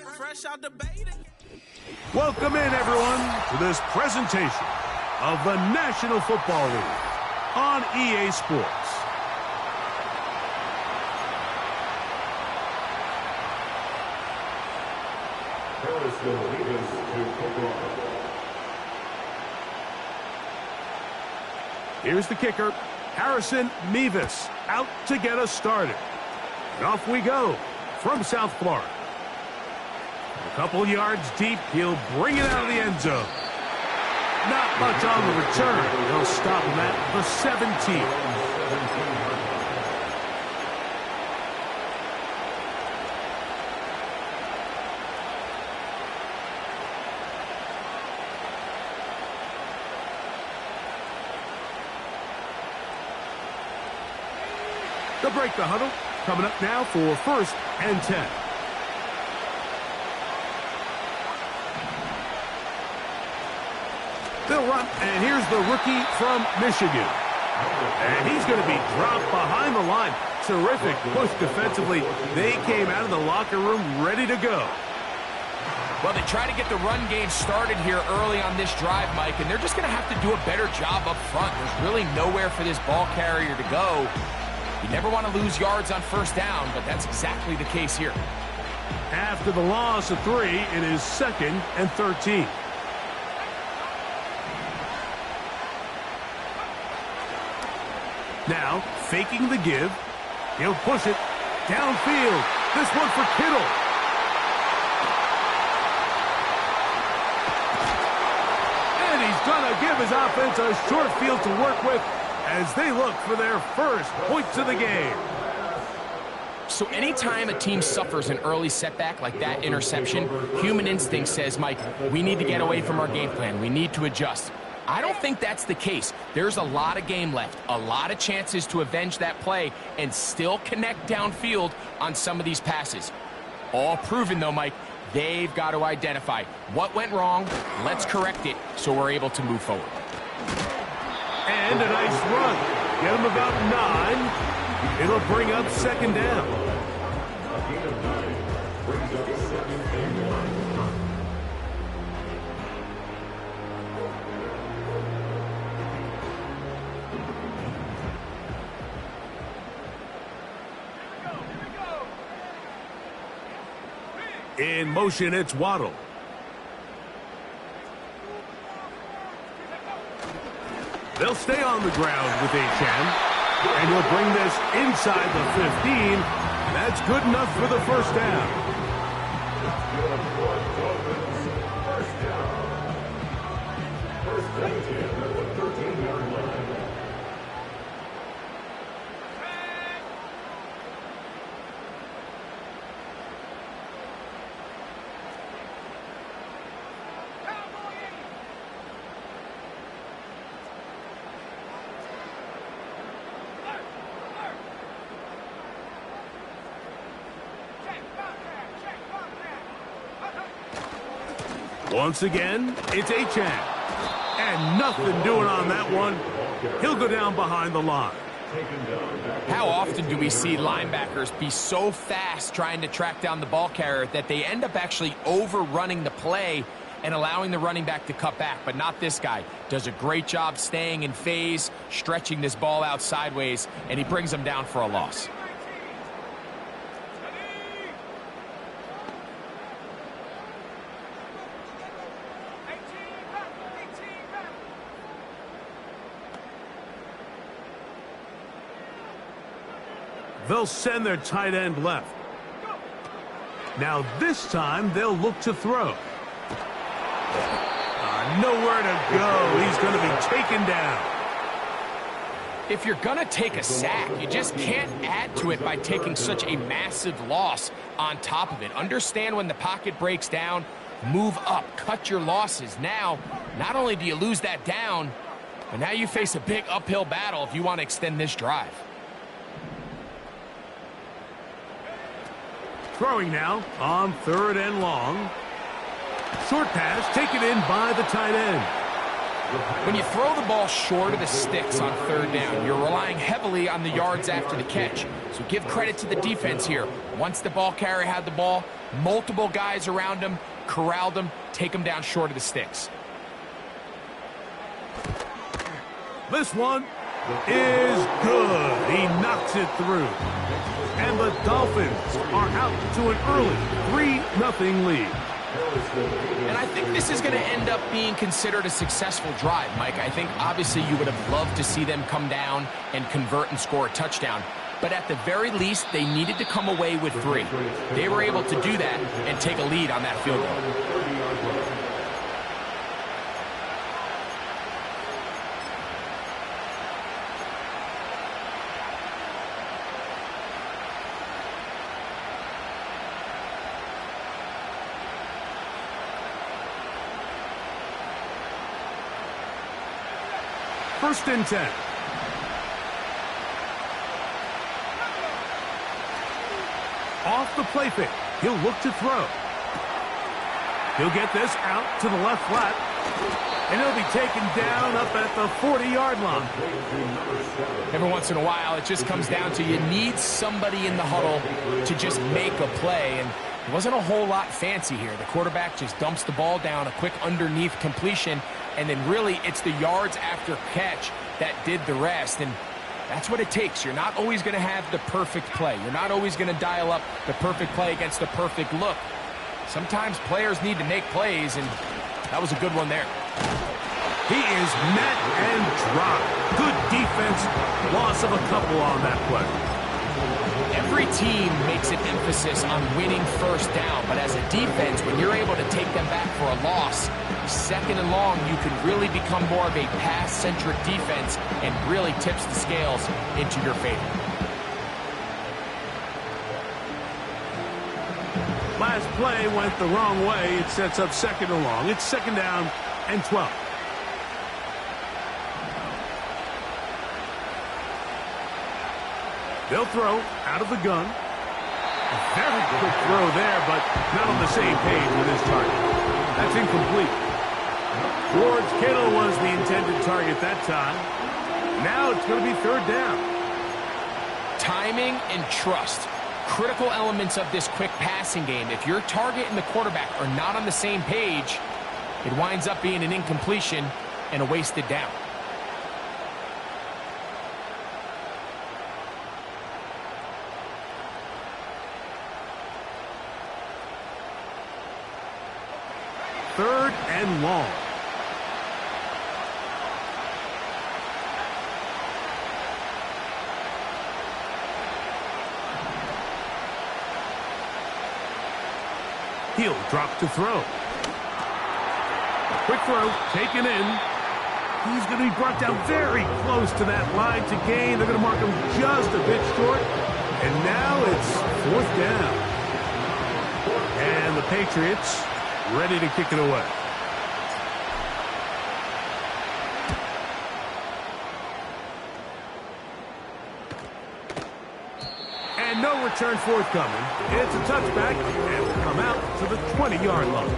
Fresh out the beta. Welcome in, everyone, to this presentation of the National Football League on EA Sports. Here's the kicker, Harrison Mevis, out to get us started. And off we go from South Florida. A couple yards deep, he'll bring it out of the end zone. Not much on the return. He'll stop him at the 17. They'll break the huddle. Coming up now for 1st and 10. They'll run, and here's the rookie from Michigan. And he's going to be dropped behind the line. Terrific push defensively. They came out of the locker room ready to go. Well, they try to get the run game started here early on this drive, Mike, and they're just going to have to do a better job up front. There's really nowhere for this ball carrier to go. You never want to lose yards on 1st down, but that's exactly the case here. After the loss of 3, it is 2nd and 13. Now, faking the give. He'll push it downfield. This one for Kittle. And he's going to give his offense a short field to work with as they look for their first points of the game. So anytime a team suffers an early setback like that interception, human instinct says, Mike, we need to get away from our game plan. We need to adjust. I don't think that's the case. There's a lot of game left, a lot of chances to avenge that play and still connect downfield on some of these passes. All proven, though, Mike, they've got to identify what went wrong, let's correct it so we're able to move forward. And a nice run. Get him about 9. It'll bring up 2nd down. In motion, it's Waddle. They'll stay on the ground with Achan, and he'll bring this inside the 15. That's good enough for the 1st down. Once again, it's Achan. And nothing doing on that one. He'll go down behind the line. How often do we see linebackers be so fast trying to track down the ball carrier that they end up actually overrunning the play and allowing the running back to cut back? But not this guy. Does a great job staying in phase, stretching this ball out sideways, and he brings them down for a loss. They'll send their tight end left. Now this time they'll look to throw. Nowhere to go. He's going to be taken down. If you're going to take a sack, you just can't add to it by taking such a massive loss on top of it. Understand when the pocket breaks down, move up, cut your losses. Now, not only do you lose that down, but now you face a big uphill battle if you want to extend this drive. Throwing now on 3rd and long. Short pass taken in by the tight end. When you throw the ball short of the sticks on third down, you're relying heavily on the yards after the catch. So give credit to the defense here. Once the ball carrier had the ball, multiple guys around him, corralled him, take him down short of the sticks. This one is good. He knocks it through. And the Dolphins are out to an early 3-0 lead. And I think this is going to end up being considered a successful drive, Mike. I think obviously you would have loved to see them come down and convert and score a touchdown. But at the very least, they needed to come away with 3. They were able to do that and take a lead on that field goal. First and 10. Off the play fake. He'll look to throw. He'll get this out to the left flat. And he'll be taken down up at the 40-yard line. Every once in a while, it just comes down to you need somebody in the huddle to just make a play. And it wasn't a whole lot fancy here. The quarterback just dumps the ball down, a quick underneath completion, and then really it's the yards after catch that did the rest. And that's what it takes. You're not always going to have the perfect play. You're not always going to dial up the perfect play against the perfect look. Sometimes players need to make plays, and that was a good one there. He is met and dropped. Good defense. Loss of a couple on that play. Every team makes an emphasis on winning first down, but as a defense, when you're able to take them back for a loss, second and long, you can really become more of a pass-centric defense and really tips the scales into your favor. Last play went the wrong way. It sets up second and long. It's second down and 12. They'll throw out of the gun. A very quick throw there, but not on the same page with his target. That's incomplete. George Kittle was the intended target that time. Now it's going to be third down. Timing and trust. Critical elements of this quick passing game. If your target and the quarterback are not on the same page, it winds up being an incompletion and a wasted down. Third and long. He'll drop to throw. Quick throw, taken in. He's going to be brought down very close to that line to gain. They're going to mark him just a bit short. And now it's fourth down. And the Patriots ready to kick it away. And no return forthcoming. It's a touchback, and will come out to the 20-yard line.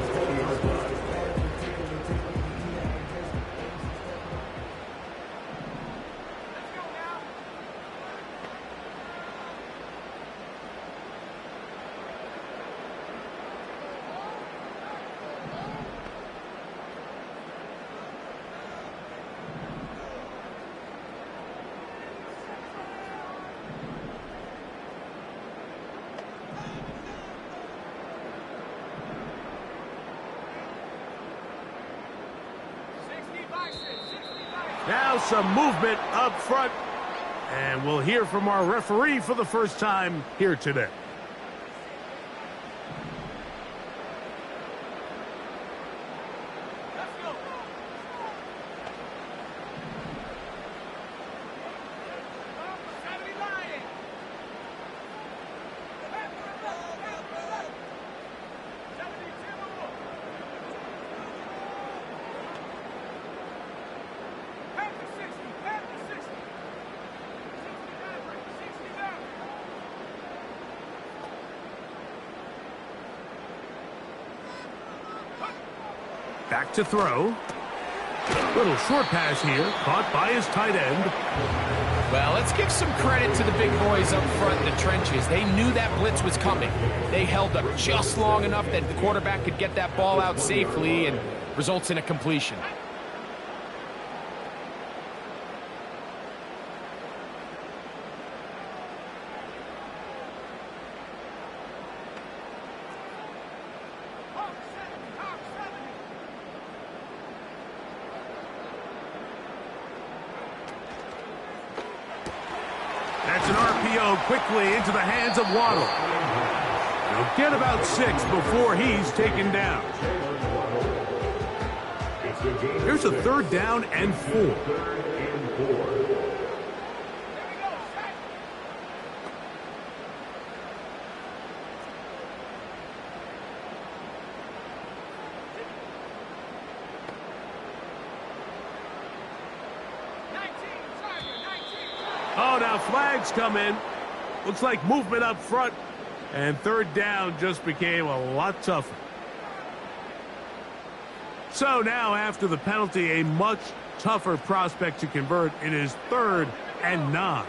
Now some movement up front, and we'll hear from our referee for the first time here today. Back to throw. Little short pass here, caught by his tight end. Well, let's give some credit to the big boys up front in the trenches. They knew that blitz was coming. They held up just long enough that the quarterback could get that ball out safely and results in a completion. That's an RPO quickly into the hands of Waddle. He'll get about 6 before he's taken down. Here's a 3rd down and 4. Oh, now flags come in. Looks like movement up front. And 3rd down just became a lot tougher. So now after the penalty, a much tougher prospect to convert. It is 3rd and 9.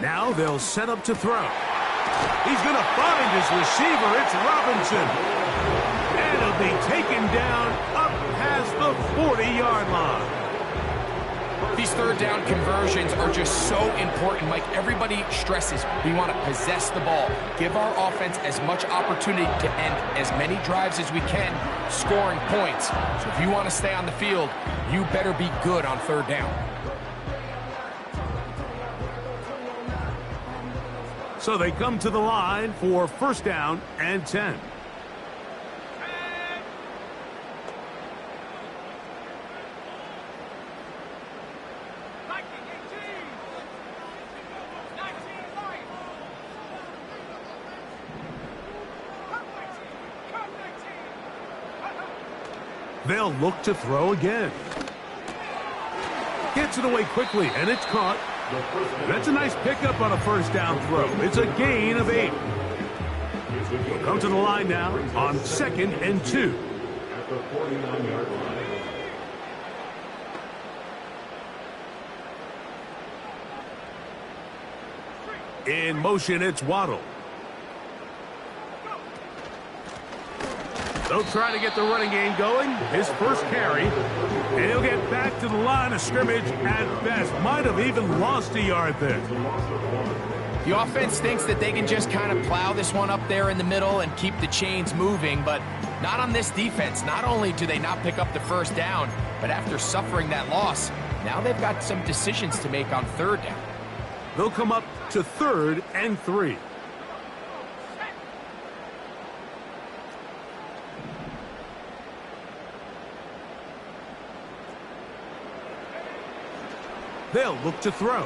Now they'll set up to throw. He's going to find his receiver. It's Robinson. And he'll be taken down up past the 40-yard line. These 3rd down conversions are just so important. Like everybody stresses, we want to possess the ball. Give our offense as much opportunity to end as many drives as we can, scoring points. So if you want to stay on the field, you better be good on 3rd down. So they come to the line for 1st down and 10. They'll look to throw again. Gets it away quickly, and it's caught. That's a nice pickup on a 1st down throw. It's a gain of 8. We'll come to the line now on 2nd and 2. At the 49-yard line. In motion, it's Waddle. They'll try to get the running game going. His first carry. And he'll get back to the line of scrimmage at best. Might have even lost a yard there. The offense thinks that they can just kind of plow this one up there in the middle and keep the chains moving, but not on this defense. Not only do they not pick up the 1st down, but after suffering that loss, now they've got some decisions to make on 3rd down. They'll come up to 3rd and 3. They'll look to throw.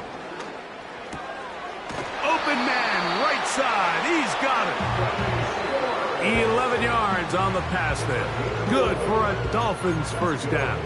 Open man, right side. He's got it. 11 yards on the pass there. Good for a Dolphins 1st down.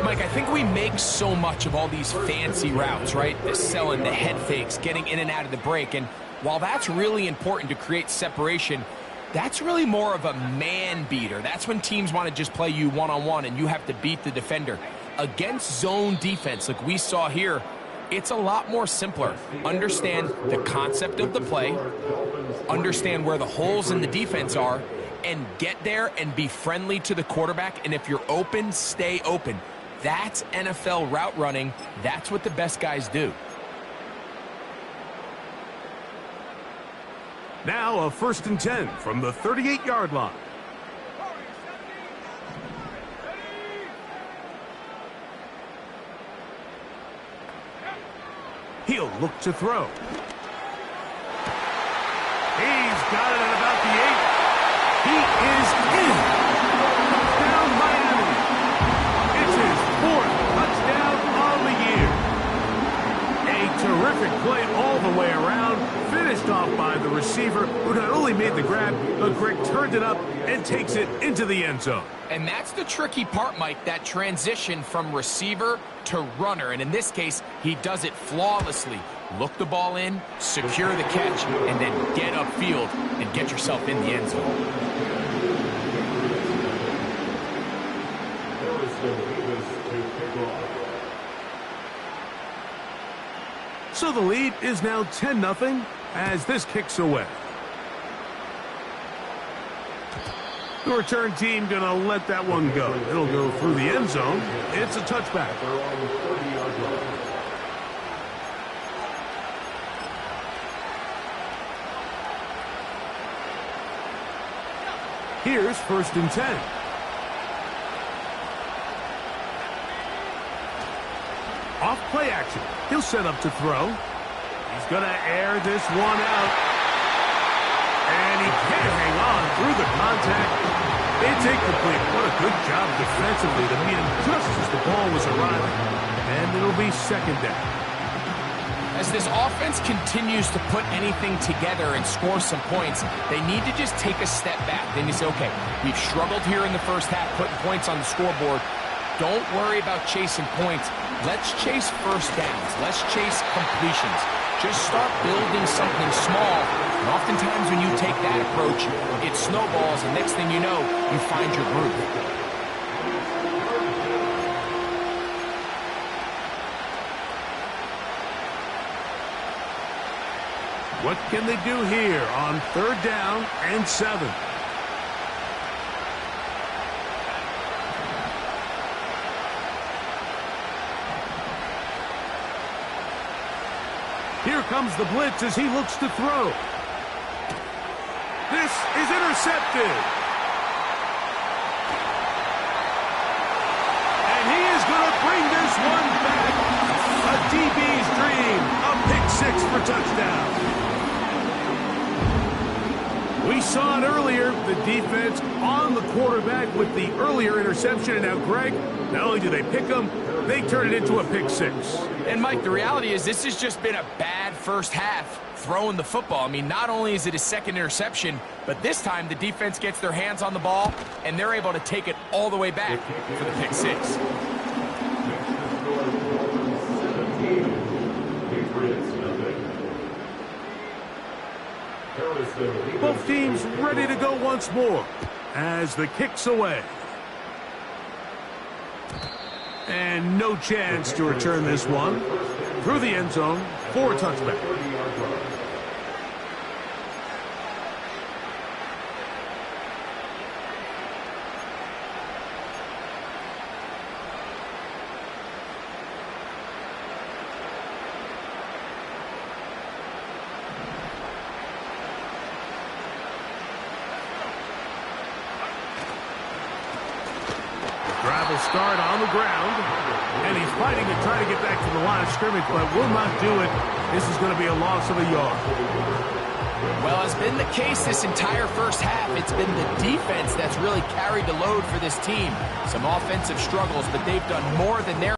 Mike, I think we make so much of all these fancy routes, right? The selling, the head fakes, getting in and out of the break. And while that's really important to create separation, that's really more of a man beater. That's when teams want to just play you one-on-one and you have to beat the defender. Against zone defense like we saw here, it's a lot more simpler. Understand the concept of the play, understand where the holes in the defense are, and get there and be friendly to the quarterback. And if you're open, stay open. That's NFL route running. That's what the best guys do. Now a 1st and 10 from the 38-yard line. He'll look to throw. He's got it at about the 8. He is in. Touchdown, Miami. It's his 4th touchdown on the year. A terrific play all the way around. Finished off by the receiver, who not only made the grab, but Greg turned it up and takes it into the end zone. And that's the tricky part, Mike, that transition from receiver to runner. And in this case, he does it flawlessly. Look the ball in, secure the catch, and then get upfield and get yourself in the end zone. So the lead is now 10-0 as this kicks away. The return team going to let that one go. It'll go through the end zone. It's a touchback. Here's 1st and 10. Off play action. He'll set up to throw. He's going to air this one out. And he can't hang on through the contact. It's incomplete. What a good job defensively to meet him just as the ball was arriving. And it'll be 2nd down. As this offense continues to put anything together and score some points, they need to just take a step back. Then you say, okay, we've struggled here in the first half, putting points on the scoreboard. Don't worry about chasing points. Let's chase first downs. Let's chase completions. Just start building something small. And oftentimes when you take that approach, it snowballs, and next thing you know, you find your groove. What can they do here on 3rd down and 7? Here comes the blitz as he looks to throw. This is intercepted. And he is going to bring this one back. A DB's dream. A pick-6 for touchdown. We saw it earlier, the defense on the quarterback with the earlier interception. And now, Greg, not only do they pick him, they turn it into a pick-6. And, Mike, the reality is this has just been a bad first half throwing the football. I mean, not only is it a 2nd interception, but this time the defense gets their hands on the ball, and they're able to take it all the way back for the pick-6. Both teams ready to go once more as the kick's away. And no chance to return this one through the end zone for a touchback. Drive will start on the ground, and he's fighting to try to get back to the line of scrimmage, but will not do it. This is going to be a loss of a yard. Well, as been the case this entire first half, it's been the defense that's really carried the load for this team. Some offensive struggles, but they've done more than their